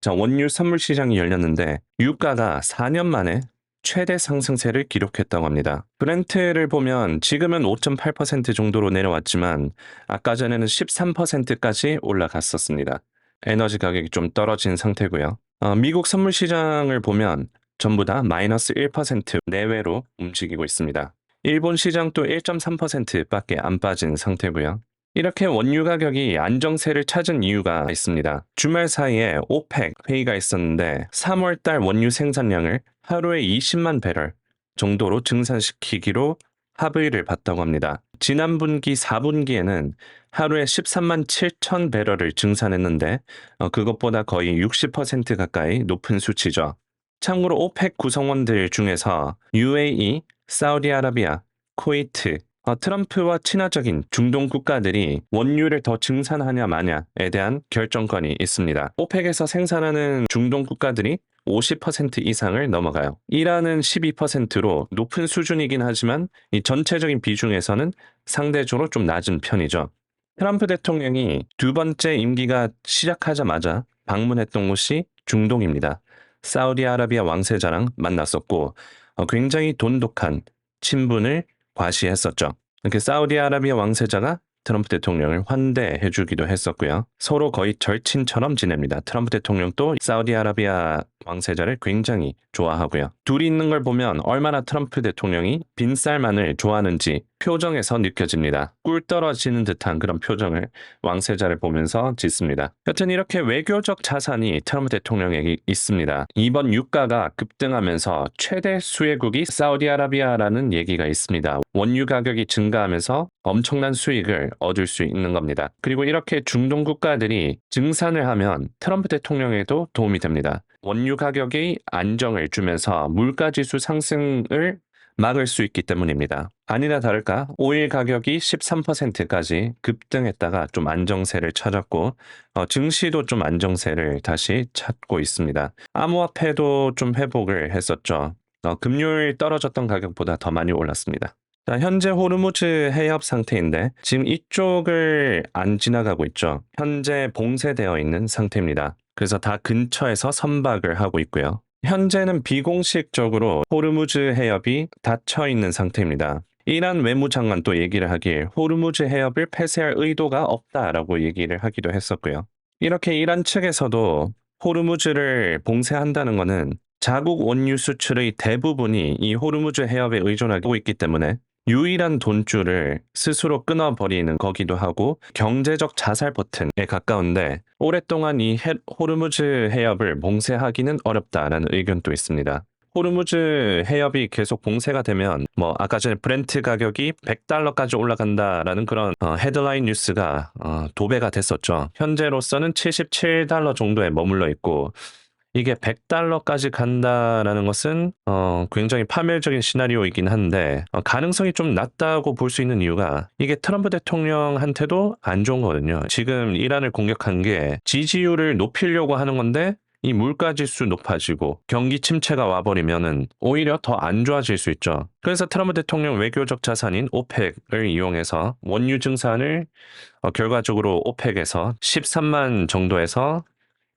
자, 원유 선물 시장이 열렸는데 유가가 4년 만에 최대 상승세를 기록했다고 합니다. 브렌트를 보면 지금은 5.8% 정도로 내려왔지만 아까 전에는 13%까지 올라갔었습니다. 에너지 가격이 좀 떨어진 상태고요. 미국 선물 시장을 보면 전부 다 마이너스 1% 내외로 움직이고 있습니다. 일본 시장도 1.3%밖에 안 빠진 상태고요. 이렇게 원유 가격이 안정세를 찾은 이유가 있습니다. 주말 사이에 오펙 회의가 있었는데 3월 달 원유 생산량을 하루에 20만 배럴 정도로 증산시키기로 합의를 봤다고 합니다. 지난 분기 4분기에는 하루에 13만 7천 배럴을 증산했는데 그것보다 거의 60% 가까이 높은 수치죠. 참고로 오펙 구성원들 중에서 UAE, 사우디아라비아, 쿠웨이트, 트럼프와 친화적인 중동 국가들이 원유를 더 증산하냐 마냐에 대한 결정권이 있습니다. 오펙에서 생산하는 중동 국가들이 50% 이상을 넘어가요. 이란은 12%로 높은 수준이긴 하지만 이 전체적인 비중에서는 상대적으로 좀 낮은 편이죠. 트럼프 대통령이 두 번째 임기가 시작하자마자 방문했던 곳이 중동입니다. 사우디아라비아 왕세자랑 만났었고 굉장히 돈독한 친분을 과시했었죠. 이렇게 사우디아라비아 왕세자가 트럼프 대통령을 환대해 주기도 했었고요. 서로 거의 절친처럼 지냅니다. 트럼프 대통령도 사우디아라비아 왕세자를 굉장히 좋아하고요. 둘이 있는 걸 보면 얼마나 트럼프 대통령이 빈쌀만을 좋아하는지 표정에서 느껴집니다. 꿀 떨어지는 듯한 그런 표정을 왕세자를 보면서 짓습니다. 여튼 이렇게 외교적 자산이 트럼프 대통령에게 있습니다. 이번 유가가 급등하면서 최대 수혜국이 사우디아라비아라는 얘기가 있습니다. 원유 가격이 증가하면서 엄청난 수익을 얻을 수 있는 겁니다. 그리고 이렇게 중동 국가들이 증산을 하면 트럼프 대통령에도 도움이 됩니다. 원유 가격이 안정을 주면서 물가지수 상승을 막을 수 있기 때문입니다. 아니나 다를까 오일 가격이 13%까지 급등했다가 좀 안정세를 찾았고 증시도 좀 안정세를 다시 찾고 있습니다. 암호화폐도 좀 회복을 했었죠. 금요일 떨어졌던 가격보다 더 많이 올랐습니다. 자, 현재 호르무즈 해협 상태인데 지금 이쪽을 안 지나가고 있죠. 현재 봉쇄되어 있는 상태입니다. 그래서 다 근처에서 선박을 하고 있고요. 현재는 비공식적으로 호르무즈 해협이 닫혀 있는 상태입니다. 이란 외무장관 또 얘기를 하길 호르무즈 해협을 폐쇄할 의도가 없다라고 얘기를 하기도 했었고요. 이렇게 이란 측에서도 호르무즈를 봉쇄한다는 것은 자국 원유 수출의 대부분이 이 호르무즈 해협에 의존하고 있기 때문에 유일한 돈줄을 스스로 끊어버리는 거기도 하고 경제적 자살 버튼에 가까운데 오랫동안 이 호르무즈 해협을 봉쇄하기는 어렵다라는 의견도 있습니다. 호르무즈 해협이 계속 봉쇄가 되면 아까 전에 브렌트 가격이 100달러까지 올라간다라는 그런 헤드라인 뉴스가 도배가 됐었죠. 현재로서는 77달러 정도에 머물러 있고 이게 100달러까지 간다라는 것은 굉장히 파멸적인 시나리오이긴 한데 가능성이 좀 낮다고 볼 수 있는 이유가 이게 트럼프 대통령한테도 안 좋은 거거든요. 지금 이란을 공격한 게 지지율을 높이려고 하는 건데 이 물가지수 높아지고 경기 침체가 와버리면은 오히려 더 안 좋아질 수 있죠. 그래서 트럼프 대통령 외교적 자산인 오펙을 이용해서 원유 증산을 결과적으로 오펙에서 13만 정도에서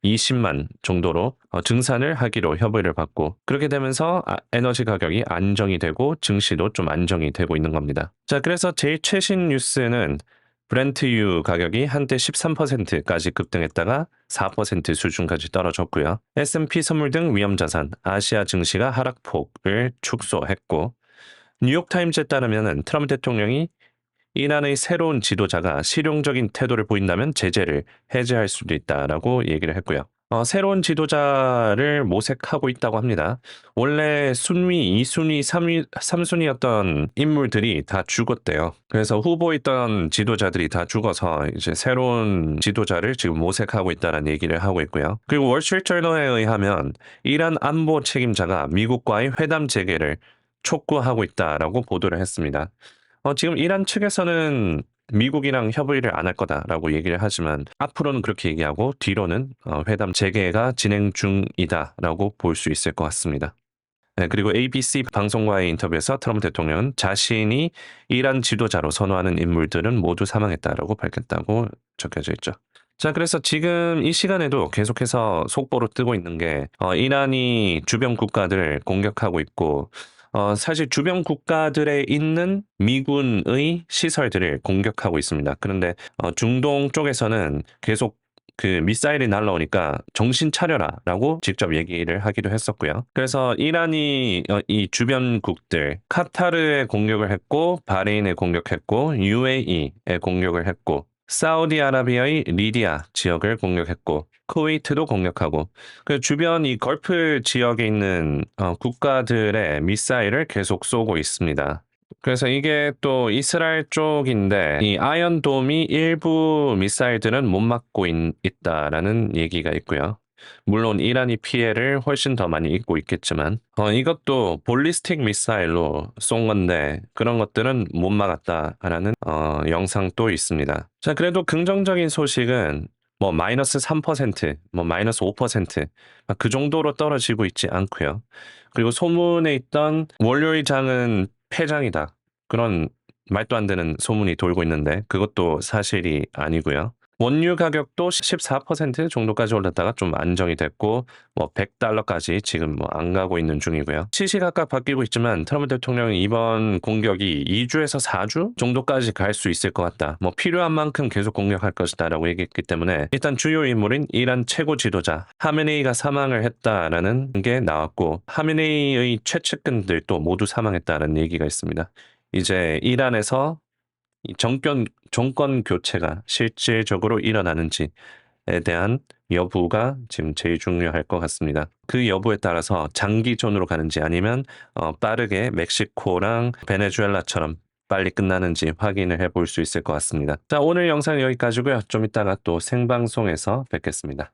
20만 정도로 증산을 하기로 협의를 받고 그렇게 되면서 에너지 가격이 안정이 되고 증시도 좀 안정이 되고 있는 겁니다. 자, 그래서 제일 최신 뉴스는 브렌트유 가격이 한때 13%까지 급등했다가 4% 수준까지 떨어졌고요. S&P 선물 등 위험자산, 아시아 증시가 하락폭을 축소했고 뉴욕타임즈에 따르면 트럼프 대통령이 이란의 새로운 지도자가 실용적인 태도를 보인다면 제재를 해제할 수도 있다라고 얘기를 했고요. 새로운 지도자를 모색하고 있다고 합니다. 원래 순위, 2순위, 3순위였던 인물들이 다 죽었대요. 그래서 후보에 있던 지도자들이 다 죽어서 이제 새로운 지도자를 지금 모색하고 있다는 얘기를 하고 있고요. 그리고 월스트리트저널에 의하면 이란 안보 책임자가 미국과의 회담 재개를 촉구하고 있다라고 보도를 했습니다. 지금 이란 측에서는 미국이랑 협의를 안 할 거다라고 얘기를 하지만 앞으로는 그렇게 얘기하고 뒤로는 회담 재개가 진행 중이다라고 볼 수 있을 것 같습니다. 네, 그리고 ABC 방송과의 인터뷰에서 트럼프 대통령은 자신이 이란 지도자로 선호하는 인물들은 모두 사망했다라고 밝혔다고 적혀져 있죠. 자, 그래서 지금 이 시간에도 계속해서 속보로 뜨고 있는 게 이란이 주변 국가들을 공격하고 있고 사실 주변 국가들에 있는 미군의 시설들을 공격하고 있습니다. 그런데 중동 쪽에서는 계속 그 미사일이 날라오니까 정신 차려라라고 직접 얘기를 하기도 했었고요. 그래서 이란이 이 주변국들 카타르에 공격을 했고 바레인에 공격했고 UAE에 공격을 했고 사우디아라비아의 리디아 지역을 공격했고 쿠웨이트도 공격하고 그 주변 이 걸프 지역에 있는 국가들의 미사일을 계속 쏘고 있습니다. 그래서 이게 또 이스라엘 쪽인데 이 아이언돔이 일부 미사일들은 못 막고 있다라는 얘기가 있고요. 물론 이란이 피해를 훨씬 더 많이 입고 있겠지만 이것도 볼리스틱 미사일로 쏜 건데 그런 것들은 못 막았다라는 영상도 있습니다. 자, 그래도 긍정적인 소식은 뭐 마이너스 3%, 뭐 마이너스 5%그 정도로 떨어지고 있지 않고요. 그리고 소문에 있던 월요일 장은 폐장이다. 그런 말도 안 되는 소문이 돌고 있는데 그것도 사실이 아니고요. 원유 가격도 14% 정도까지 올랐다가 좀 안정이 됐고 뭐 $100까지 지금 뭐 안 가고 있는 중이고요. 시시각각 바뀌고 있지만 트럼프 대통령이 이번 공격이 2주에서 4주 정도까지 갈 수 있을 것 같다. 뭐 필요한 만큼 계속 공격할 것이다라고 얘기했기 때문에 일단 주요 인물인 이란 최고 지도자 하메네이가 사망을 했다라는 게 나왔고 하메네이의 최측근들도 모두 사망했다는 얘기가 있습니다. 이제 이란에서 이 정권 교체가 실질적으로 일어나는지에 대한 여부가 지금 제일 중요할 것 같습니다. 그 여부에 따라서 장기전으로 가는지 아니면 빠르게 멕시코랑 베네수엘라처럼 빨리 끝나는지 확인을 해볼 수 있을 것 같습니다. 자, 오늘 영상 여기까지고요. 좀 이따가 또 생방송에서 뵙겠습니다.